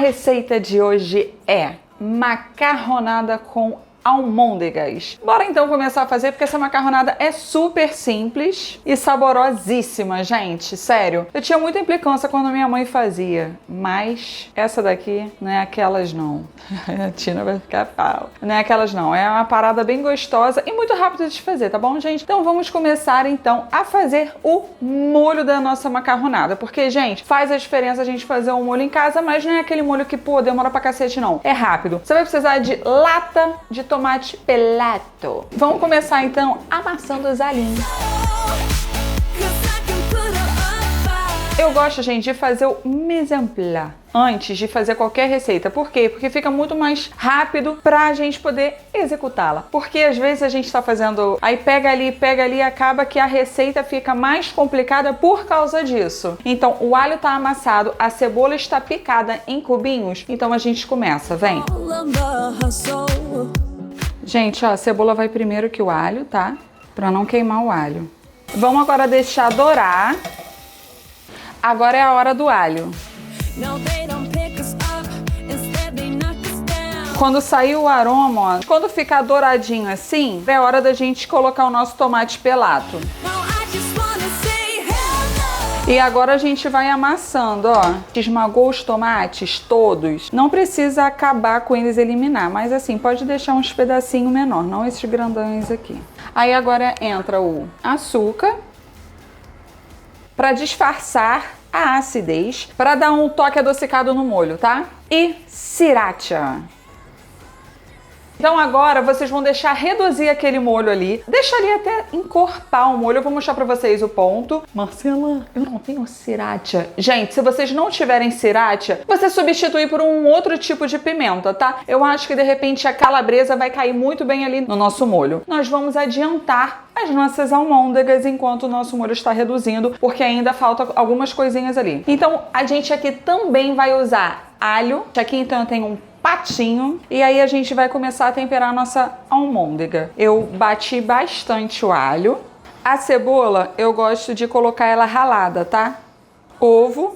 receita de hoje é macarronada com almôndegas. Bora então começar a fazer, porque essa macarronada é super simples e saborosíssima, gente, sério. Eu tinha muita implicância quando minha mãe fazia, mas essa daqui não é aquelas não. A Tina vai ficar pau. Não é aquelas não, é uma parada bem gostosa e muito rápida de fazer, tá bom, gente? Então vamos começar então a fazer o molho da nossa macarronada, porque, gente, faz a diferença a gente fazer um molho em casa, mas não é aquele molho que, pô, demora pra cacete não. É rápido. Você vai precisar de lata de tomate pelato. Vamos começar então amassando os alhinhos. Eu gosto, gente, de fazer o mise en place antes de fazer qualquer receita. Por quê? Porque fica muito mais rápido pra gente poder executá-la. Porque às vezes a gente tá fazendo, aí pega ali, e acaba que a receita fica mais complicada por causa disso. Então, o alho tá amassado, a cebola está picada em cubinhos, então a gente começa, vem. Gente, ó, a cebola vai primeiro que o alho, tá? Pra não queimar o alho. Vamos agora deixar dourar. Agora é a hora do alho. Quando sair o aroma, ó, quando ficar douradinho assim, é hora da gente colocar o nosso tomate pelato. E agora a gente vai amassando, ó. Esmagou os tomates todos. Não precisa acabar com eles, eliminar, mas assim, pode deixar uns pedacinhos menor, não esses grandões aqui. Aí agora entra o açúcar para disfarçar a acidez, para dar um toque adocicado no molho, tá? E sriracha. Então agora vocês vão deixar reduzir aquele molho ali. Deixa ali até encorpar o molho. Eu vou mostrar pra vocês o ponto. Marcela, eu não tenho sriracha. Gente, se vocês não tiverem sriracha, você substitui por um outro tipo de pimenta, tá? Eu acho que de repente a calabresa vai cair muito bem ali no nosso molho. Nós vamos adiantar as nossas almôndegas enquanto o nosso molho está reduzindo, porque ainda falta algumas coisinhas ali. Então a gente aqui também vai usar alho. Aqui então eu tenho um patinho, e aí a gente vai começar a temperar a nossa almôndega. Eu bati bastante o alho. A cebola, eu gosto de colocar ela ralada, tá? Ovo.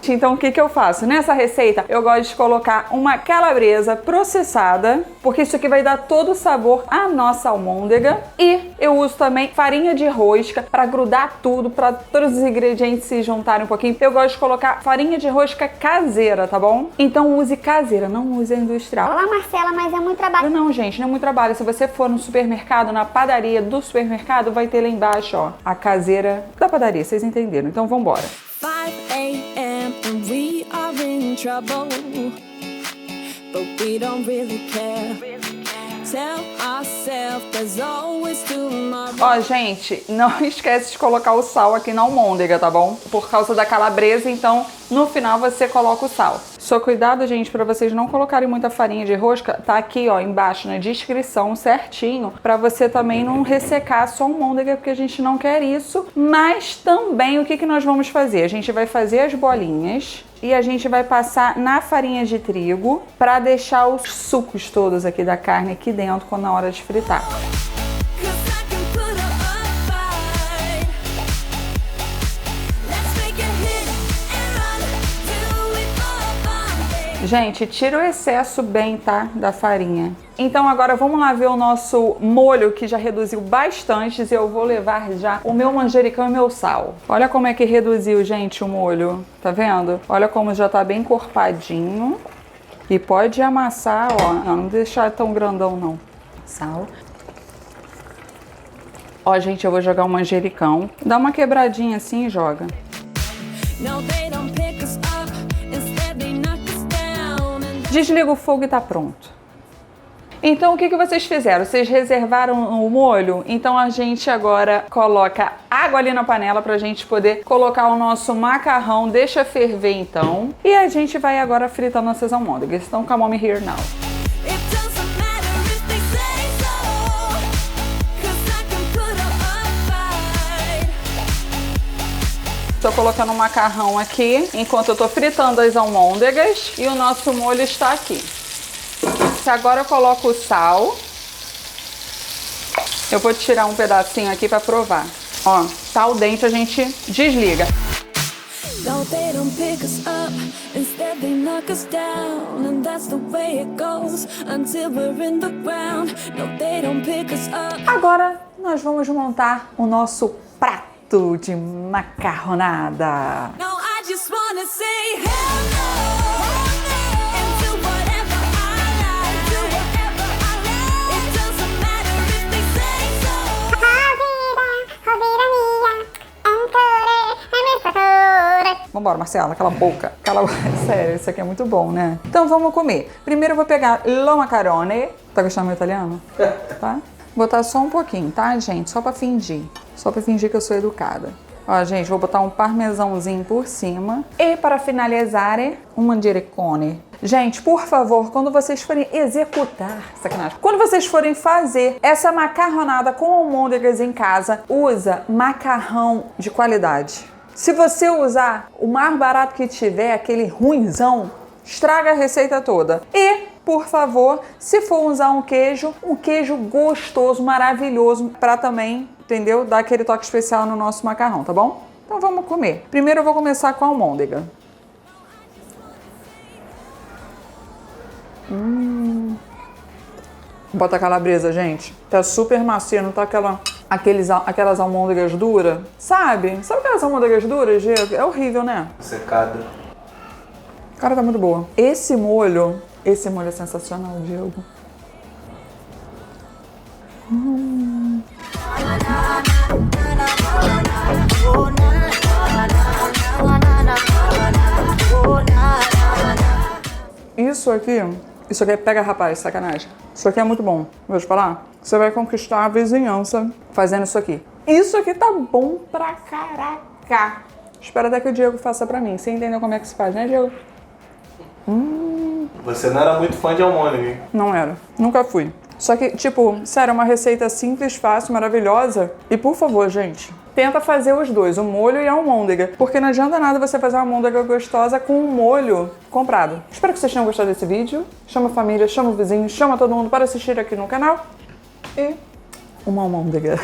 Então o que eu faço? Nessa receita eu gosto de colocar uma calabresa processada, porque isso aqui vai dar todo o sabor à nossa almôndega. E eu uso também farinha de rosca para grudar tudo, para todos os ingredientes se juntarem um pouquinho. Eu gosto de colocar farinha de rosca caseira, tá bom? Então use caseira, não use a industrial. Olá, Marcela, mas é muito trabalho. Não, gente, não é muito trabalho. Se você for no supermercado, na padaria do supermercado, vai ter lá embaixo, ó, a caseira da padaria, vocês entenderam. Então vambora. 5 a.m. and we are in trouble, but we don't really care. Tell ourselves there's always tomorrow. Ó, gente, não esquece de colocar o sal aqui na almôndega, tá bom? Por causa da calabresa, então no final você coloca o sal. Só cuidado, gente, para vocês não colocarem muita farinha de rosca, tá aqui, ó, embaixo na descrição certinho, para você também não ressecar a sua almôndega, porque a gente não quer isso. Mas também o que nós vamos fazer? A gente vai fazer as bolinhas e a gente vai passar na farinha de trigo para deixar os sucos todos aqui da carne aqui dentro quando na hora de fritar. Gente, tira o excesso bem, tá? Da farinha. Então agora vamos lá ver o nosso molho, que já reduziu bastante, e eu vou levar já o meu manjericão e meu sal. Olha como é que reduziu, gente, o molho. Tá vendo? Olha como já tá bem encorpadinho. E pode amassar, ó. Não deixar tão grandão, não. Sal. Ó, gente, eu vou jogar o manjericão. Dá uma quebradinha assim e joga. Desliga o fogo e tá pronto. Então o que vocês fizeram? Vocês reservaram o molho? Então a gente agora coloca água ali na panela pra gente poder colocar o nosso macarrão, deixa ferver então. E a gente vai agora fritar nossas almôndegas. Então come on here now. Estou colocando o macarrão aqui enquanto eu tô fritando as almôndegas e o nosso molho está aqui. Agora eu coloco o sal. Eu vou tirar um pedacinho aqui para provar. Ó, tá al dente, a gente desliga. No, they don't pick us up, instead they knock us down. And that's the way it goes, until we're in the ground. No, they don't pick us up. Agora nós vamos montar o nosso prato de macarronada. No, I just wanna say hell no. And do whatever I like. Do whatever I like. It doesn't matter if they say so. Vambora, Marcela, cala a boca. Sério, isso aqui é muito bom, né? Então vamos comer. Primeiro eu vou pegar lo macarone. Tá gostando do meu italiano? Tá? Botar só um pouquinho, tá, gente? Só pra fingir. Só pra fingir que eu sou educada. Ó, gente, vou botar um parmesãozinho por cima. E para finalizar, um manjericone. Gente, por favor, quando vocês forem executar, sacanagem, quando vocês forem fazer essa macarronada com almôndegas em casa, usa macarrão de qualidade. Se você usar o mais barato que tiver, aquele ruinzão, estraga a receita toda. E, por favor, se for usar um queijo gostoso, maravilhoso, para também, entendeu? Dar aquele toque especial no nosso macarrão, tá bom? Então vamos comer. Primeiro eu vou começar com a almôndega. Bota a calabresa, gente. Tá super macia, não tá aquelas almôndegas duras. Sabe? Sabe aquelas almôndegas duras, Diego? É horrível, né? Secada. Cara, tá muito boa. Esse molho é sensacional, Diego. Isso aqui é pega rapaz, sacanagem. Isso aqui é muito bom. Vou te falar. Você vai conquistar a vizinhança fazendo isso aqui. Isso aqui tá bom pra caraca. Espero até que o Diego faça pra mim. Você entendeu como é que se faz, né, Diego? Você não era muito fã de almôndega, hein? Não era. Nunca fui. Só que, tipo, sério, é uma receita simples, fácil, maravilhosa. E, por favor, gente, tenta fazer os dois, o molho e a almôndega. Porque não adianta nada você fazer uma almôndega gostosa com um molho comprado. Espero que vocês tenham gostado desse vídeo. Chama a família, chama o vizinho, chama todo mundo para assistir aqui no canal. E uma almôndega.